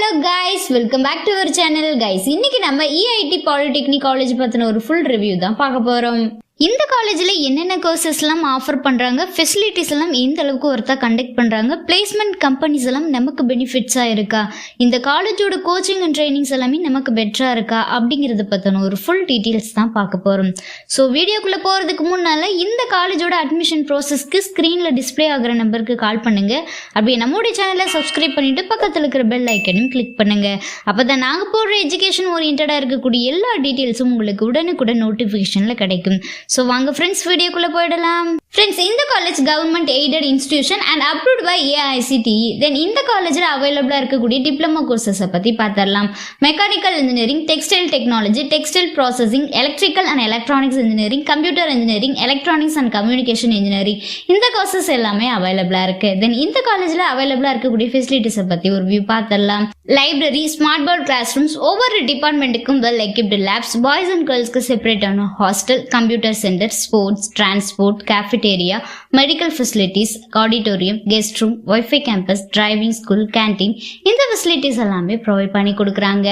Hello guys, welcome back to our channel guys. இன்னைக்கு நம்ம EIT polytechnic college பத்தின ஒரு ஃபுல் ரிவ்யூ தான் பார்க்க போறோம். இந்த காலேஜில் என்னென்ன கோர்சஸ் எல்லாம் ஆஃபர் பண்ணுறாங்க, ஃபெசிலிட்டிஸ் எல்லாம் எந்த அளவுக்கு ஒருத்தா கண்டக்ட் பண்ணுறாங்க, பிளேஸ்மெண்ட் கம்பெனிஸ் எல்லாம் நமக்கு பெனிஃபிட்ஸாக இருக்கா, இந்த காலேஜோட கோச்சிங் அண்ட் ட்ரைனிங்ஸ் எல்லாமே நமக்கு பெட்டராக இருக்கா அப்படிங்கிறத பற்றின ஒரு ஃபுல் டீட்டெயில்ஸ் தான் பார்க்க போகிறோம். ஸோ வீடியோக்குள்ளே போகிறதுக்கு முன்னால் இந்த காலேஜோட அட்மிஷன் ப்ராசஸ்க்கு ஸ்க்ரீனில் டிஸ்பிளே ஆகிற நம்பருக்கு கால் பண்ணுங்கள். அப்படியே நம்மளுடைய சேனலை சப்ஸ்கிரைப் பண்ணிவிட்டு பக்கத்தில் இருக்கிற பெல் ஐக்கனையும் கிளிக் பண்ணுங்கள். அப்போ தான் நாங்கள் போடுற எஜுகேஷன் ஓரியன்டாக இருக்கக்கூடிய எல்லா டீட்டெயில்ஸும் உங்களுக்கு உடனுக்குடன் நோட்டிஃபிகேஷனில் கிடைக்கும். ஸோ வாங்க ஃப்ரெண்ட்ஸ், வீடியோக்குள்ளே போயிடலாம். ஃப்ரெண்ட்ஸ், இந்த college government aided institution and approved by AICTE. Then இந்த காலேஜில் அவைலபிளாக இருக்கக்கூடிய டிப்ளமோ கோர்சஸை பற்றி பார்த்துடலாம். Mechanical engineering, textile technology, textile processing, electrical and electronics engineering, computer engineering, electronics and communication engineering, இந்த கோர்சஸ் எல்லாமே அவைலபிளாக இருக்குது. தென் இந்த காலேஜில் அவைலபிளாக இருக்கக்கூடிய ஃபெசிலிட்டிஸை பற்றி ஒரு வியூ பார்த்துடலாம். Library, smart board class rooms, ஒவ்வொரு டிபார்ட்மெண்ட்டுக்கும் well equipped labs, boys and கேர்ள்ஸ்க்கு செப்பரேட்டான hostel, computer centre, sports, transport, cafeteria, medical facilities, auditorium, guest room, wifi campus, driving school, canteen, இந்த ஃபெசிலிட்டிஸ் எல்லாமே ப்ரொவைட் பண்ணி கொடுக்குறாங்க.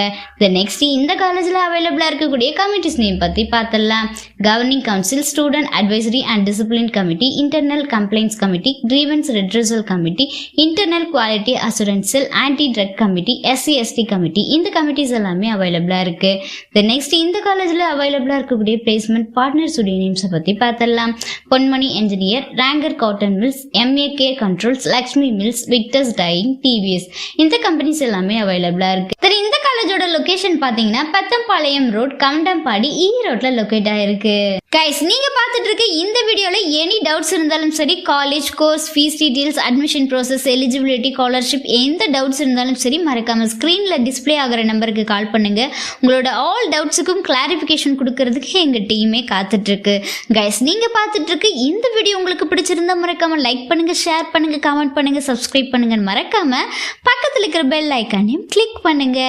நெக்ஸ்ட் இந்த காலேஜில் அவைலபிளாக இருக்கக்கூடிய கமிட்டிஸ் நேம் பற்றி பார்த்துடலாம். Governing council, student advisory and discipline committee, internal complaints committee, grievance redressal committee, internal quality assurance cell, anti drug committee, SC/ST committee, இந்த கமிட்டிஸ் எல்லாமே அவைலபிளாக இருக்குது. நெக்ஸ்ட் இந்த காலேஜில் அவைலபிளாக இருக்கக்கூடிய பிளேஸ்மெண்ட் பார்ட்னர்ஸ் உடைய நேம்ஸை பற்றி பார்த்துடலாம். Ponmani engineer, ranger cotton mills, MA care controls, Lakshmi mills, victors dyeing, TVS, இந்த கம்பெனிஸ் எல்லாமே அவைலபிளாக இருக்குது. சரி, இந்த காலேஜோட லொகேஷன் பார்த்தீங்கன்னா பத்தம்பாளையம் ரோட், கவுண்டம்பாடி, ஈரோட்ல லொகேட் ஆயிருக்கு. கைஸ், நீங்க பார்த்துட்டு இருக்க இந்த வீடியோல எனி டவுட்ஸ் இருந்தாலும் சரி, college course fees details, admission process, eligibility, scholarship, எந்த டவுட்ஸ் இருந்தாலும் சரி மறக்காம ஸ்க்ரீன்ல டிஸ்பிளே ஆகிற நம்பருக்கு கால் பண்ணுங்க. உங்களோட ஆல் டவுட்ஸுக்கும் கிளாரிஃபிகேஷன் கொடுக்கறதுக்கு எங்க டீமே காத்துட்டு இருக்கு. கைஸ், நீங்க பார்த்துட்டு இருக்க இந்த வீடியோ உங்களுக்கு பிடிச்சிருந்தா மறக்காம லைக் பண்ணுங்க, ஷேர் பண்ணுங்க, கமெண்ட் பண்ணுங்க, சப்ஸ்கிரைப் பண்ணுங்க, மறக்காம பக்கத்தில் இருக்கிற பெல் ஐக்கானையும் கிளிக் பண்ணுங்க.